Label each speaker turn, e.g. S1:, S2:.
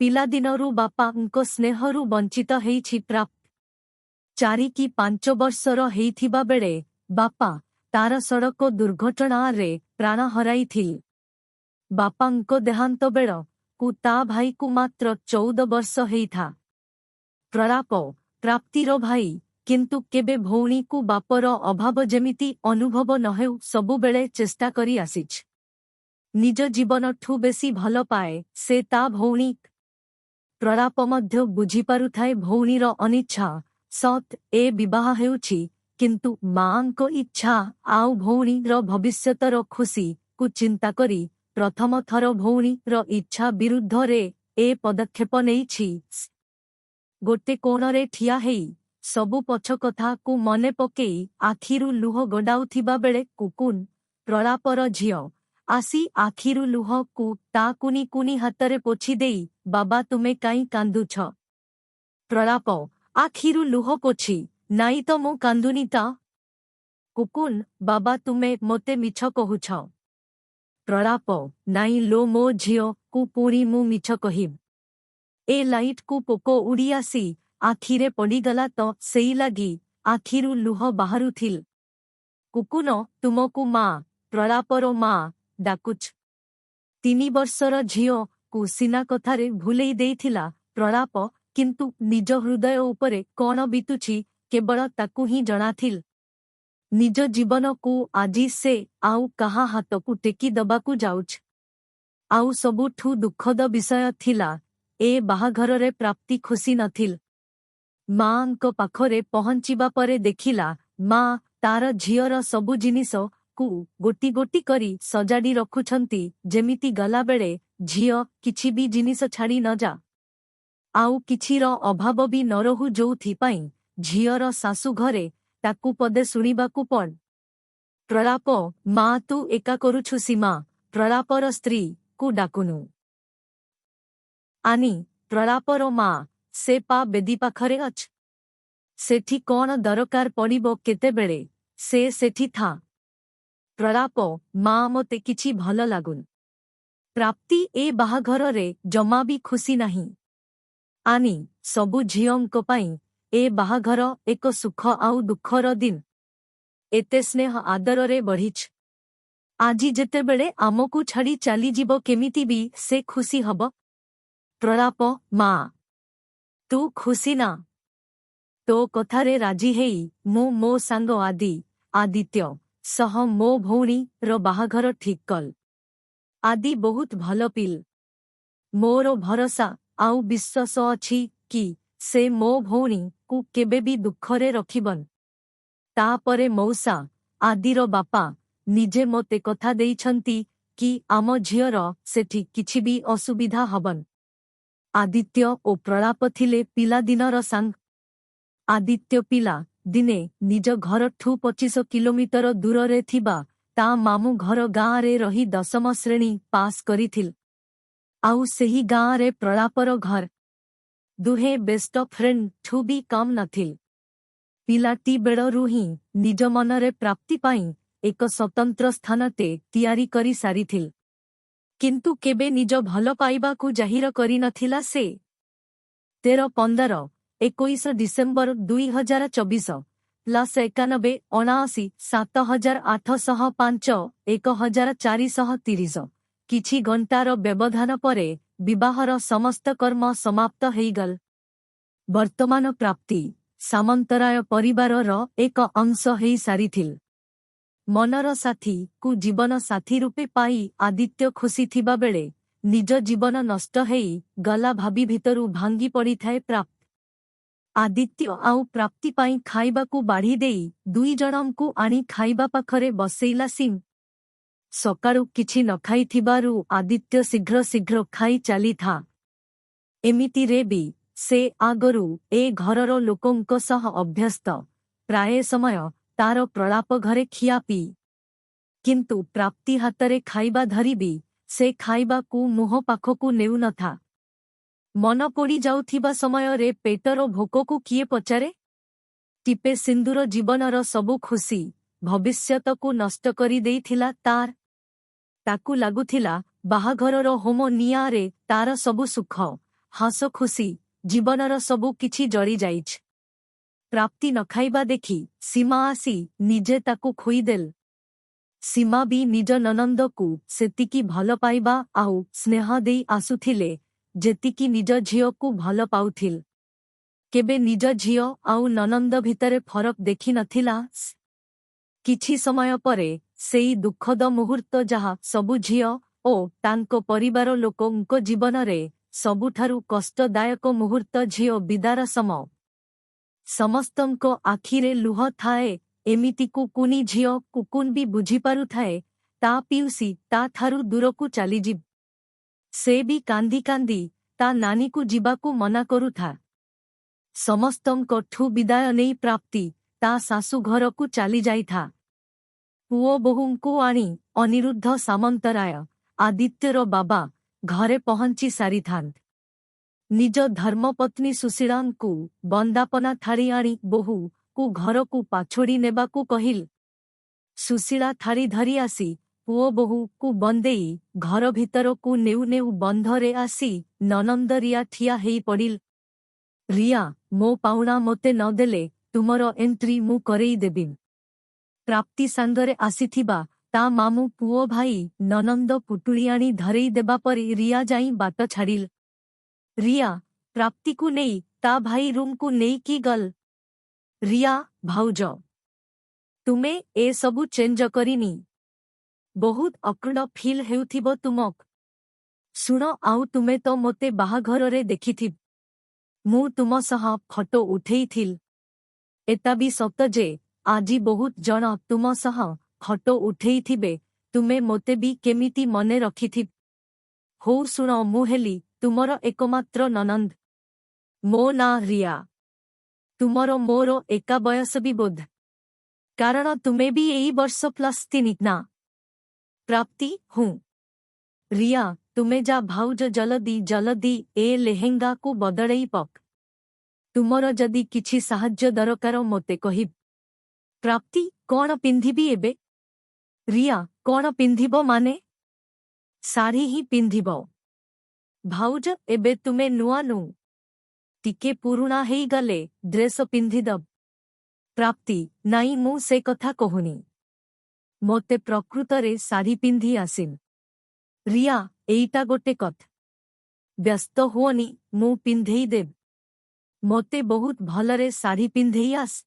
S1: ପିଲାଦିନରୁ ବାପାଙ୍କ ସ୍ନେହରୁ ବଞ୍ଚିତ ହେଇଛି ପ୍ରାପ୍ତ। 4 କି 5 ବର୍ଷର ହେଇଥିବା ବେଳେ ବାପା ତାର ସଡ଼କ ଦୁର୍ଘଟଣାରେ ପ୍ରାଣ ହରାଇଥିଲେ। ବାପାଙ୍କ ଦେହାନ୍ତ ବେଳକୁ ତା ଭାଇକୁ ମାତ୍ର 14 ବର୍ଷ ହେଇଥା। ପ୍ରଳାପ ପ୍ରାପ୍ତିର ଭାଇ କିନ୍ତୁ କେବେ ଭଉଣୀକୁ ବାପର ଅଭାବ ଯେମିତି ଅନୁଭବ ନହେଉ ସବୁବେଳେ ଚେଷ୍ଟା କରି ଆସିଛି। ନିଜ ଜୀବନଠୁ ବେଶୀ ଭଲ ପାଏ ସେ ତା ଭଉଣୀ। ପ୍ରଳାପ ମଧ୍ୟ ବୁଝିପାରୁଥାଏ ଭଉଣୀର ଅନିଚ୍ଛା ସତ୍ ଏ ବିବାହ ହେଉଛି, କିନ୍ତୁ ମାଆଙ୍କ ଇଚ୍ଛା ଆଉ ଭଉଣୀର ଭବିଷ୍ୟତର ଖୁସିକୁ ଚିନ୍ତା କରି ପ୍ରଥମ ଥର ଭଉଣୀର ଇଚ୍ଛା ବିରୁଦ୍ଧରେ ଏ ପଦକ୍ଷେପ ନେଇଛି। ଗୋଟେ କୋଣରେ ଠିଆ ହେଇ ସବୁ ପଛ କଥାକୁ ମନେ ପକେଇ ଆଖିରୁ ଲୁହ ଗଡ଼ାଉଥିବା ବେଳେ କୁକୁନ, ପ୍ରଳାପର ଝିଅ, ଆସି ଆଖିରୁ ଲୁହକୁ ତା କୁନି କୁନି ହାତରେ ପୋଛି ଦେଇ ବାବା ତୁମେ କାଇଁ କାନ୍ଦୁଛ? ପ୍ରଳାପ ଆଖିରୁ ଲୁହ ପୋଛି ନାଇଁ ତ ମୁଁ କାନ୍ଦୁନି ତା। କୁକୁନ ବାବା ତୁମେ ମୋତେ ମିଛ କହୁଛ। ପ୍ରଳାପ ନାଇଁ ଲୋ ମୋ ଝିଅକୁ ପୁଣି ମୁଁ ମିଛ କହିବ? ଏ ଲାଇଟକୁ ପୋକ ଉଡ଼ି ଆସି ଆଖିରେ ପଡ଼ିଗଲା ତ ସେଇ ଲାଗି ଆଖିରୁ ଲୁହ ବାହାରୁଥିଲ। କୁକୁନ ତୁମକୁ ମା, ପ୍ରଳାପର ମା ଡାକୁଛ। 3 ବର୍ଷର ଝିଅକୁ ସିନା କଥାରେ ଭୁଲେଇ ଦେଇଥିଲା ପ୍ରଳାପ, କିନ୍ତୁ ନିଜ ହୃଦୟ ଉପରେ କ'ଣ ବିତୁଛି କେବଳ ତାକୁ ହିଁ ଜଣାଥିଲ। ନିଜ ଜୀବନକୁ ଆଜି ସେ ଆଉ କାହା ହାତକୁ ଟେକି ଦେବାକୁ ଯାଉଛି। ଆଉ ସବୁଠୁ ଦୁଃଖଦ ବିଷୟ ଥିଲା ଏ ବାହାଘରରେ ପ୍ରାପ୍ତି ଖୁସି ନଥିଲ। ମାଆଙ୍କ ପାଖରେ ପହଞ୍ଚିବା ପରେ ଦେଖିଲା ମା ତାର ଝିଅର ସବୁ ଜିନିଷକୁ ଗୋଟି ଗୋଟି କରି ସଜାଡ଼ି ରଖୁଛନ୍ତି ଯେମିତି ଗଲାବେଳେ ଝିଅ କିଛି ବି ଜିନିଷ ଛାଡ଼ି ନ ଯା। ଆଉ କିଛିର ଅଭାବ ବି ନ ରହୁ ଯୋଉଥିପାଇଁ ଝିଅର ଶାଶୁ ଘରେ ତାକୁ ପଦେ ଶୁଣିବାକୁ ପଡ଼। ପ୍ରଳାପ ମା ତୁ ଏକା କରୁଛୁ ସୀମା, ପ୍ରଳାପର ସ୍ତ୍ରୀକୁ ଡାକୁନୁ। ଆନି ପ୍ରଳାପର ମା ସେ ପା ବେଦୀ ପାଖରେ ଅଛ। ସେଠି କ'ଣ ଦରକାର ପଡ଼ିବ କେତେବେଳେ ସେ ସେଠି ଥା। ପ୍ରଳାପ ମା ମୋତେ କିଛି ଭଲ ଲାଗୁନି। ପ୍ରାପ୍ତି ଏ ବାହାଘରରେ ଜମା ବି ଖୁସି ନାହିଁ। ଆନି ସବୁ ଝିଅଙ୍କ ପାଇଁ ଏ ବାହାଘର ଏକ ସୁଖ ଆଉ ଦୁଃଖର ଦିନ। ଏତେ ସ୍ନେହ ଆଦରରେ ବଢ଼ିଛ। ଆଜି ଯେତେବେଳେ ଆମକୁ ଛାଡ଼ି ଚାଲିଯିବ କେମିତି ବି ସେ ଖୁସି ହବ? ପ୍ରଳାପ ମା ତୁ ଖୁସି ନା? ତୋ କଥାରେ ରାଜି ହେଇ ମୁଁ ମୋ ସାଙ୍ଗ ଆଦିତ୍ୟ ସହ ମୋ ଭଉଣୀର ବାହାଘର ଠିକ୍ କଲ। ଆଦି ବହୁତ ଭଲ ପିଲ। ମୋର ଭରସା ଆଉ ବିଶ୍ୱାସ ଅଛି କି ସେ ମୋ ଭଉଣୀକୁ କେବେ ବି ଦୁଃଖରେ ରଖିବନି। ତାପରେ ମଉସା ଆଦିର ବାପା ନିଜେ ମୋତେ କଥା ଦେଇଛନ୍ତି କି ଆମ ଝିଅର ସେଠି କିଛି ବି ଅସୁବିଧା ହବନି। ଆଦିତ୍ୟ ଓ ପ୍ରଳାପ ଥିଲେ ପିଲାଦିନର ସାଙ୍ଗ। ଆଦିତ୍ୟ ପିଲା ଦିନେ ନିଜ ଘରଠୁ 25 କିଲୋମିଟର ଦୂରରେ ଥିବା ତା ମାମୁଁ ଘର ଗାଁରେ ରହି 10ମ ଶ୍ରେଣୀ ପାସ୍ କରିଥିଲ। ଆଉ ସେହି ଗାଁରେ ପ୍ରଳାପର ଘର। ଦୁହେଁ ବେଷ୍ଟ ଫ୍ରେଣ୍ଡଠୁ ବି କମ୍ ନଥିଲ। ପିଲାଟି ବେଳରୁ ହିଁ ନିଜ ମନରେ ପ୍ରାପ୍ତି ପାଇଁ ଏକ ସ୍ୱତନ୍ତ୍ର ସ୍ଥାନଟେ ତିଆରି କରି ସାରିଥିଲ। କିନ୍ତୁ କେବେ ନିଜ ଭଲ ପାଇବାକୁ ଜାହିର କରିନଥିଲା ସେ। 13, 15, 21 ଡିସେମ୍ବର 2024 +91 79 7805 1430 କିଛି ଘଣ୍ଟାର ବ୍ୟବଧାନ ପରେ ବିବାହର ସମସ୍ତ କର୍ମ ସମାପ୍ତ ହେଇଗଲ। ବର୍ତ୍ତମାନ ପ୍ରାପ୍ତି ସାମନ୍ତରାୟ ପରିବାରର ଏକ ଅଂଶ ହେଇ ସାରିଥିଲ। ମନର ସାଥୀକୁ ଜୀବନ ସାଥୀ ରୂପେ ପାଇ ଆଦିତ୍ୟ ଖୁସି ଥିବାବେଳେ ନିଜ ଜୀବନ ନଷ୍ଟ ହେଇ ଗଲା ଭାବି ଭିତରୁ ଭାଙ୍ଗି ପଡ଼ିଥାଏ ପ୍ରାପ୍ତ। ଆଦିତ୍ୟ ଆଉ ପ୍ରାପ୍ତି ପାଇଁ ଖାଇବାକୁ ବାଢ଼ି ଦେଇ 2 ଜଣଙ୍କୁ ଆଣି ଖାଇବା ପାଖରେ ବସେଇଲା ସିମ୍। ସକାଳୁ କିଛି ନ ଖାଇଥିବାରୁ ଆଦିତ୍ୟ ଶୀଘ୍ର ଶୀଘ୍ର ଖାଇ ଚାଲିଥା। ଏମିତିରେ ବି ସେ ଆଗରୁ ଏ ଘରର ଲୋକଙ୍କ ସହ ଅଭ୍ୟସ୍ତ। ପ୍ରାୟ ସମୟ ତାର ପ୍ରଳାପ ଘରେ ଖିଆପି। କିନ୍ତୁ ପ୍ରାପ୍ତି ହାତରେ ଖାଇବା ଧରିବି ସେ ଖାଇବାକୁ ମୁହଁ ପାଖକୁ ନେଉନଥା। ମନ ପୋଡ଼ି ଯାଉଥିବା ସମୟରେ ପେଟର ଭୋକକୁ କିଏ ପଚାରେ? ଟିପେ ସିନ୍ଦୁର ଜୀବନର ସବୁ ଖୁସି ଭବିଷ୍ୟତକୁ ନଷ୍ଟ କରି ଦେଇଥିଲା ତାର। ତାକୁ ଲାଗୁଥିଲା ବାହାଘରର ହୋମ ନିଆଁରେ ତାର ସବୁ ସୁଖ हस खुशी जीवनर सबु किछि जड़ी जाइछ। प्राप्ति न खाइबा देखी सीमा आसी निजे ताकू खुईदेल। सीमा भी निज ननंदकू सेतिकी भल पाइबा आउ स्नेह देई आसुथिले जेतिकी निज झियोकू भल पाउथिल। केबे निज झियो आउ ननंद भितरे फरक देखि नथिला। किछि समय परे सेई दुखद मुहूर्त जहा सबु झियो ओ तांको परिवार लोकंको जीवनरे सबुठारु कष्टदायक मुहूर्त झियो विदार सम। समस्तंको आखिरे लुह थाए एमितिकु कुनी झियो कुकुन भी बुझिपारु थाए ता पिउसी ता थारु दूरकु चालीजिब। से भी कांदी कांदी ता नानीकु जीवाकु मना करुथा। समस्तंको ठु विदाय नेई प्राप्ति ता सासु घरकु चाली जाइथा। पुओ बोहुंकु आनी अनिरुद्ध सामंतराय आदित्यर बाबा घरे पहुंची सारिथांत। निज धर्मपत्नी सुशीलांकु बंदापना थारी आनी बोहू कु घरकु पाछोड़ी नेबाकु कहिल। सुशीला थारी धरी आसी पुओ बोहू कु बंदेई घर भितरकु नेउ नेउ बंधरे आसी ननंद रिया ठिया हेई पड़िल। रिया मो पाउना मोते न देले तुमरो एंट्री मु करेई देबिन। प्राप्ति सांगरे आसीथिबा ता मामू पुओ भाई ननंद पुटुलियाणी धरेई देबा परी रिया जाई बाट छाड़िल। रिया प्राप्ति को नेई ता भाई रूम को नेई की गल। रिया भाउज तुमे ए सबु चेंज करिनी बहुत अक्रुण फील हेउथिबो तुमक। सुन आउ तुमे तो मोते बाहाघररे देखिथिब। मु तुम सह फटो उठेइथिल। एता भी सत जे आजी बहुत जन तुम सह फटो उठेइथिबे तुमे मोते भी केमिति मने रखिथिब। हो सुन मु हेली तुमरो एकमात्र ननंद। मो ना रिया। तुमरो मोरो एका बयस भी बोध। कारण तुमे भी एई वर्ष प्लस 3 ना। प्राप्ति हूँ। रिया तुमे जा भाउज जल्दी जल्दी ए लेहेंगा को बदड़ई पक। तुमरो जदि किछि साहाज्य दरकार मोते कहिब। प्राप्ति कौन पिंधिबी एबे। रिया कौन पिंधिबो माने। साड़ी ही पिंधिबो। भाउज एबे तुमे नुआ नु टिके पुरुणा हेई गले ड्रेस पिंधिदब। प्राप्ति नाई मु से कथा कहूनी मोते प्रकृतरे साड़ी पिंधि आसिन। रिया एईटा गोटे कथ। व्यस्त हुओनी मु पिंधेई देब। मोते बहुत भलरे साड़ी पिंधेई आस।